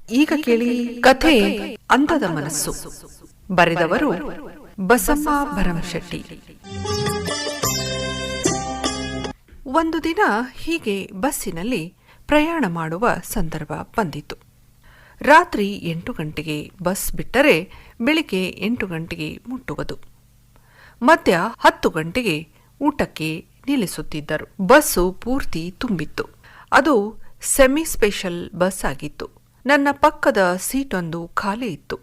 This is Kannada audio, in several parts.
ಈಗ ಕೇಳಿ ಕಥೆ ಅಂದದ ಮನಸ್ಸು. ಬರೆದವರು ಬಸಮ್ಮ ಭರಮಶೆಟ್ಟಿ. ಒಂದು ದಿನ ಹೀಗೆ ಬಸ್ಸಿನಲ್ಲಿ ಪ್ರಯಾಣ ಮಾಡುವ ಸಂದರ್ಭ ಬಂದಿತು. ರಾತ್ರಿ 8 ಗಂಟೆಗೆ ಬಸ್ ಬಿಟ್ಟರೆ ಬೆಳಿಗ್ಗೆ 8 ಗಂಟೆಗೆ ಮುಟ್ಟುವುದು. ಮಧ್ಯ 10 ಗಂಟೆಗೆ ಊಟಕ್ಕೆ ನಿಲ್ಲಿಸುತ್ತಿದ್ದರು. ಬಸ್ಸು ಪೂರ್ತಿ ತುಂಬಿತ್ತು. ಅದು ಸೆಮಿ ಸ್ಪೆಷಲ್ ಬಸ್ ಆಗಿತ್ತು. ನನ್ನ ಪಕ್ಕದ ಸೀಟೊಂದು ಖಾಲಿ ಇತ್ತು.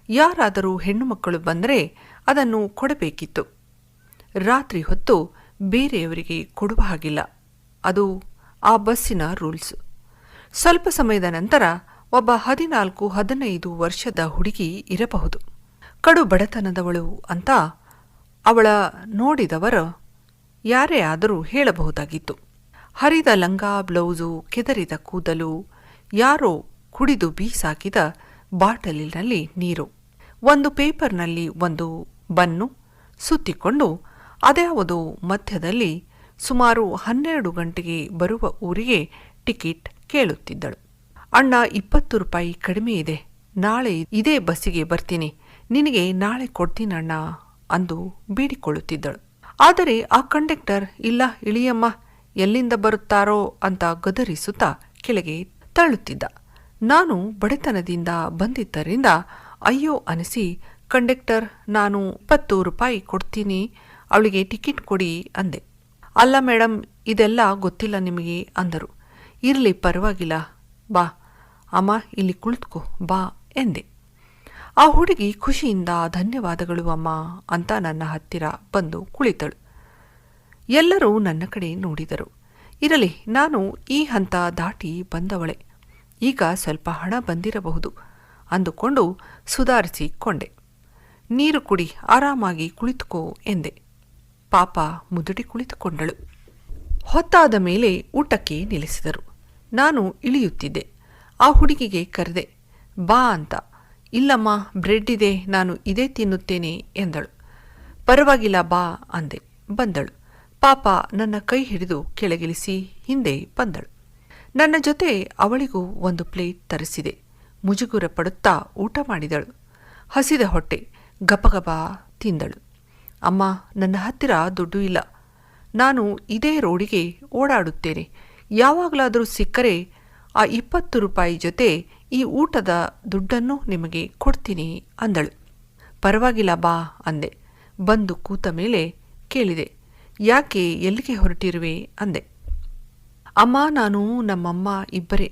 ಯಾರಾದರೂ ಹೆಣ್ಣು ಮಕ್ಕಳು ಬಂದರೆ ಅದನ್ನು ಕೊಡಬೇಕಿತ್ತು. ರಾತ್ರಿ ಹೊತ್ತು ಬೇರೆಯವರಿಗೆ ಕೊಡುವ ಹಾಗಿಲ್ಲ. ಅದು ಆ ಬಸ್ಸಿನ ರೂಲ್ಸ್. ಸ್ವಲ್ಪ ಸಮಯದ ನಂತರ ಒಬ್ಬ 14-15 ವರ್ಷದ ಹುಡುಗಿ ಇರಬಹುದು. ಕಡು ಬಡತನದವಳು ಅಂತ ಅವಳ ನೋಡಿದವರು ಯಾರೇ ಆದರೂ ಹೇಳಬಹುದಾಗಿತ್ತು. ಹರಿದ ಲಂಗ ಬ್ಲೌಸು, ಕೆದರಿದ ಕೂದಲು, ಯಾರೋ ಕುಡಿದು ಬೀಸಾಕಿದ ಬಾಟಲಿನಲ್ಲಿ ನೀರು, ಒಂದು ಪೇಪರ್ನಲ್ಲಿ ಒಂದು ಬನ್ನು ಸುತ್ತಿಕೊಂಡು ಅದ್ಯಾವುದೋ ಮಧ್ಯದಲ್ಲಿ ಸುಮಾರು 12 ಗಂಟೆಗೆ ಬರುವ ಊರಿಗೆ ಟಿಕೆಟ್ ಕೇಳುತ್ತಿದ್ದಳು. ಅಣ್ಣ, 20 ರೂಪಾಯಿ ಕಡಿಮೆ ಇದೆ, ನಾಳೆ ಇದೇ ಬಸ್ಸಿಗೆ ಬರ್ತೀನಿ, ನಿನಗೆ ನಾಳೆ ಕೊಡ್ತೀನಣ್ಣ ಅಂದು ಬೇಡಿಕೊಳ್ಳುತ್ತಿದ್ದಳು. ಆದರೆ ಆ ಕಂಡಕ್ಟರ್, ಇಲ್ಲ ಇಳಿಯಮ್ಮ, ಎಲ್ಲಿಂದ ಬರುತ್ತಾರೋ ಅಂತ ಗದರಿಸುತ್ತಾ ಕೆಳಗೆ ತಳ್ಳುತ್ತಿದ್ದ. ನಾನು ಬಡತನದಿಂದ ಬಂದಿದ್ದರಿಂದ ಅಯ್ಯೋ ಅನಿಸಿ, ಕಂಡಕ್ಟರ್, ನಾನು 20 ರೂಪಾಯಿ ಕೊಡ್ತೀನಿ, ಅವಳಿಗೆ ಟಿಕೆಟ್ ಕೊಡಿ ಅಂದೆ. ಅಲ್ಲ ಮೇಡಮ್, ಇದೆಲ್ಲ ಗೊತ್ತಿಲ್ಲ ನಿಮಗೆ ಅಂದರು. ಇರಲಿ ಪರವಾಗಿಲ್ಲ, ಬಾ ಅಮ್ಮ, ಇಲ್ಲಿ ಕುಳಿತುಕೋ ಬಾ ಎಂದೆ. ಆ ಹುಡುಗಿ ಖುಷಿಯಿಂದ ಧನ್ಯವಾದಗಳು ಅಮ್ಮ ಅಂತ ನನ್ನ ಹತ್ತಿರ ಬಂದು ಕುಳಿತಳು. ಎಲ್ಲರೂ ನನ್ನ ಕಡೆ ನೋಡಿದರು. ಇರಲಿ, ನಾನು ಈ ಹಂತ ದಾಟಿ ಬಂದವಳೆ, ಈಗ ಸ್ವಲ್ಪ ಹಣ ಬಂದಿರಬಹುದು ಅಂದುಕೊಂಡು ಸುಧಾರಿಸಿಕೊಂಡೆ. ನೀರು ಕುಡಿ, ಆರಾಮಾಗಿ ಕುಳಿತುಕೋ ಎಂದೆ. ಪಾಪ ಮುದುಡಿ ಕುಳಿತುಕೊಂಡಳು. ಹೊತ್ತಾದ ಮೇಲೆ ಊಟಕ್ಕೆ ನಿಲ್ಲಿಸಿದರು. ನಾನು ಇಳಿಯುತ್ತಿದ್ದೆ. ಆ ಹುಡುಗಿಗೆ ಕರೆದೆ, ಬಾ ಅಂತ. ಇಲ್ಲಮ್ಮ, ಬ್ರೆಡ್ ಇದೆ, ನಾನು ಇದೇ ತಿನ್ನುತ್ತೇನೆ ಎಂದಳು. ಪರವಾಗಿಲ್ಲ ಬಾ ಅಂದೆ. ಬಂದಳು. ಪಾಪ ನನ್ನ ಕೈ ಹಿಡಿದು ಕೆಳಗಿಳಿಸಿ ಹಿಂದೆ ಬಂದಳು. ನನ್ನ ಜೊತೆ ಅವಳಿಗೂ ಒಂದು ಪ್ಲೇಟ್ ತರಿಸಿದೆ. ಮುಜುಗುರ ಪಡುತ್ತಾ ಊಟ ಮಾಡಿದಳು. ಹಸಿದ ಹೊಟ್ಟೆ, ಗಪಗಪ ತಿಂದಳು. ಅಮ್ಮ, ನನ್ನ ಹತ್ತಿರ ದುಡ್ಡು ಇಲ್ಲ, ನಾನು ಇದೇ ರೋಡಿಗೆ ಓಡಾಡುತ್ತೇನೆ, ಯಾವಾಗಲಾದರೂ ಸಿಕ್ಕರೆ ಆ 20 ರೂಪಾಯಿ ಜೊತೆ ಈ ಊಟದ ದುಡ್ಡನ್ನು ನಿಮಗೆ ಕೊಡ್ತೀನಿ ಅಂದಳು. ಪರವಾಗಿಲ್ಲ ಬಾ ಅಂದೆ. ಬಂದು ಕೂತ ಮೇಲೆ ಕೇಳಿದೆ, ಯಾಕೆ, ಎಲ್ಲಿಗೆ ಹೊರಟಿರುವೆ ಅಂದೆ. ಅಮ್ಮ, ನಾನು ನಮ್ಮಮ್ಮ ಇಬ್ಬರೇ